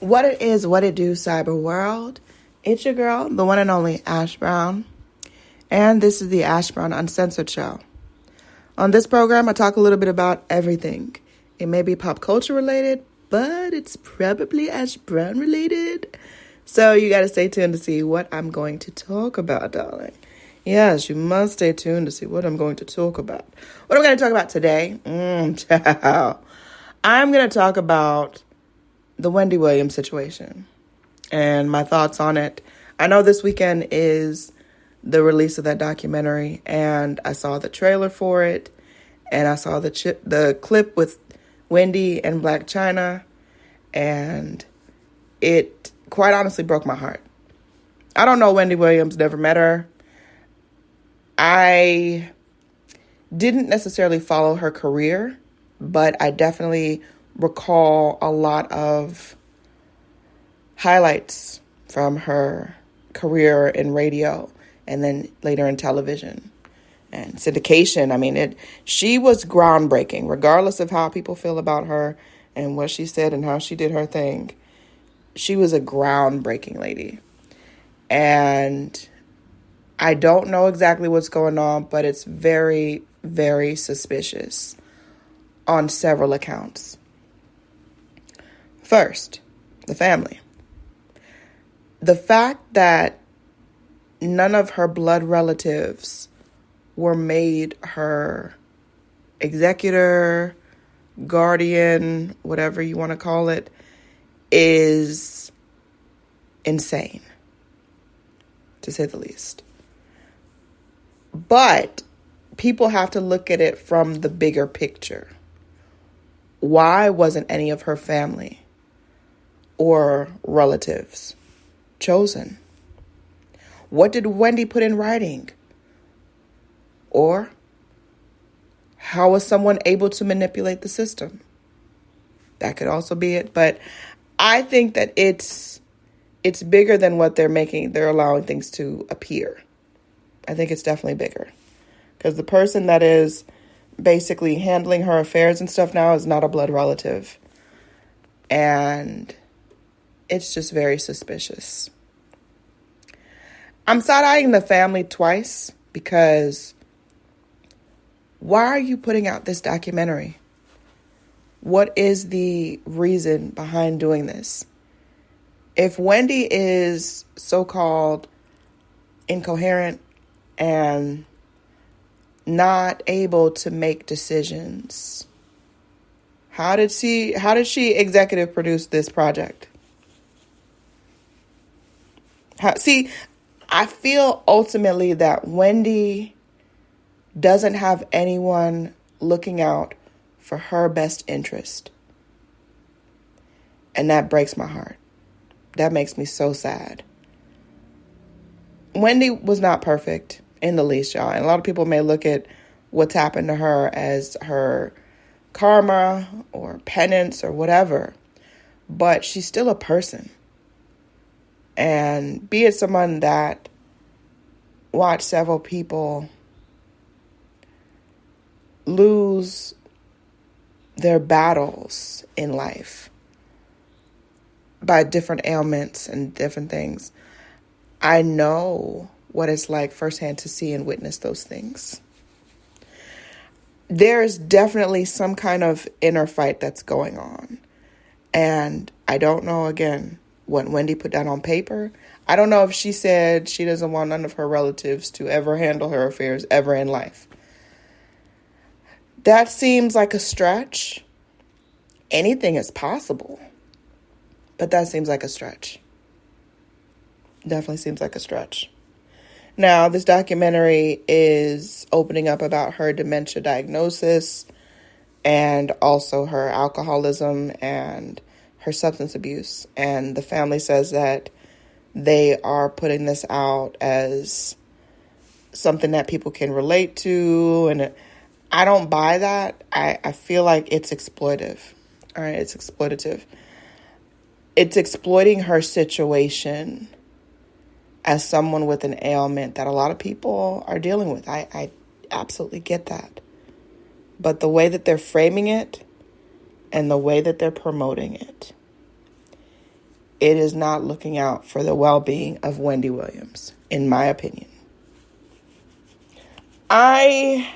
What it is, what it do, cyber world. It's your girl, the one and only Ash Brown. And this is the Ash Brown Uncensored Show. On this program, I talk a little bit about everything. It may be pop culture related, but it's probably Ash Brown related. So you got to stay tuned to see what I'm going to talk about, darling. Yes, you must stay tuned to see what I'm going to talk about. What I'm going to talk about today? Ciao. I'm going to talk about the Wendy Williams situation and my thoughts on it. I know this weekend is the release of that documentary, and I saw the trailer for it, and I saw the clip with Wendy and Black China, and it quite honestly broke my heart. I don't know Wendy Williams, never met her. I didn't necessarily follow her career, but I definitely recall a lot of highlights from her career in radio and then later in television and syndication. I mean, she was groundbreaking, regardless of how people feel about her and what she said and how she did her thing. She was a groundbreaking lady. And I don't know exactly what's going on, but it's very, very suspicious on several accounts. First, the family. The fact that none of her blood relatives were made her executor, guardian, whatever you want to call it, is insane, to say the least. But people have to look at it from the bigger picture. Why wasn't any of her family or relatives chosen? What did Wendy put in writing? Or how was someone able to manipulate the system? That could also be it. But I think that it's bigger than what they're allowing things to appear. I think it's definitely bigger. Because the person that is basically handling her affairs and stuff now is not a blood relative. And it's just very suspicious. I'm side-eyeing the family twice because why are you putting out this documentary? What is the reason behind doing this? If Wendy is so-called incoherent and not able to make decisions, how did she executive produce this project? I feel ultimately that Wendy doesn't have anyone looking out for her best interest. And that breaks my heart. That makes me so sad. Wendy was not perfect in the least, y'all. And a lot of people may look at what's happened to her as her karma or penance or whatever. But she's still a person. And be it someone that watched several people lose their battles in life by different ailments and different things. I know what it's like firsthand to see and witness those things. There's definitely some kind of inner fight that's going on. And I don't know, again, what Wendy put down on paper. I don't know if she said she doesn't want none of her relatives to ever handle her affairs ever in life. That seems like a stretch. Anything is possible. But that seems like a stretch. Definitely seems like a stretch. Now, this documentary is opening up about her dementia diagnosis and also her alcoholism and her substance abuse. And the family says that they are putting this out as something that people can relate to. And I don't buy that. I feel like it's exploitive. All right, it's exploitative. It's exploiting her situation as someone with an ailment that a lot of people are dealing with. I absolutely get that. But the way that they're framing it and the way that they're promoting it it is not looking out for the well-being of Wendy Williams, in my opinion. I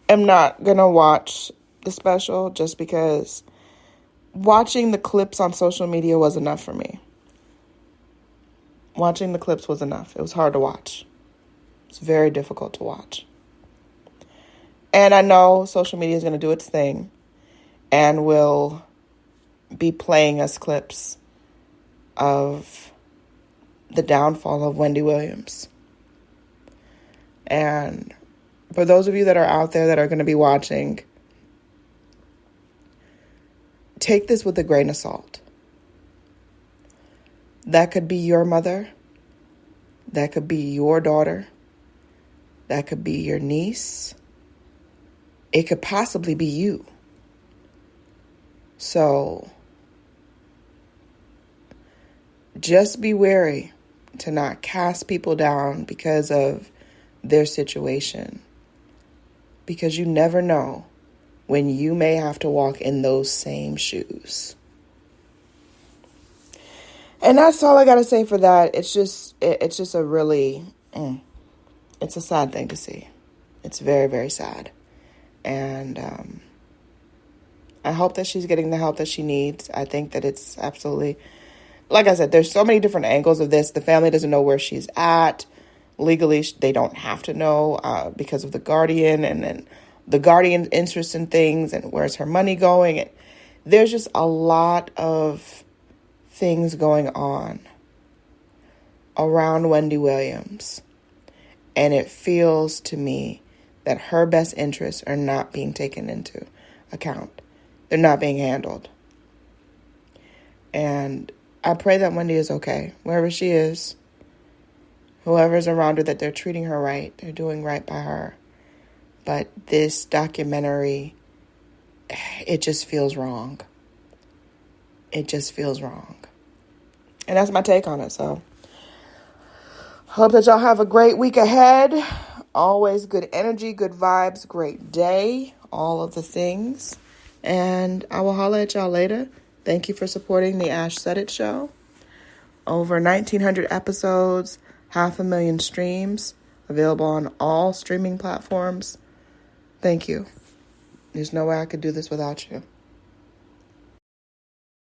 am not going to watch the special just because watching the clips on social media was enough for me. Watching the clips was enough. It was hard to watch. It's very difficult to watch. And I know social media is going to do its thing and will be playing us clips of the downfall of Wendy Williams. And for those of you that are out there that are going to be watching, take this with a grain of salt. That could be your mother. That could be your daughter. That could be your niece. It could possibly be you. So just be wary to not cast people down because of their situation. Because you never know when you may have to walk in those same shoes. And that's all I got to say for that. It's just a really, it's a sad thing to see. It's very, very sad. And I hope that she's getting the help that she needs. I think that it's absolutely, like I said, there's so many different angles of this. The family doesn't know where she's at. Legally, they don't have to know because of the guardian and then the guardian's interest in things and where's her money going. And there's just a lot of things going on around Wendy Williams. And it feels to me that her best interests are not being taken into account. They're not being handled. And I pray that Wendy is okay, wherever she is. Whoever's around her, that they're treating her right. They're doing right by her. But this documentary, it just feels wrong. It just feels wrong. And that's my take on it. So hope that y'all have a great week ahead. Always good energy, good vibes, great day, all of the things. And I will holler at y'all later. Thank you for supporting the ashsaidit Show. Over 1,900 episodes, 500,000 streams, available on all streaming platforms. Thank you. There's no way I could do this without you.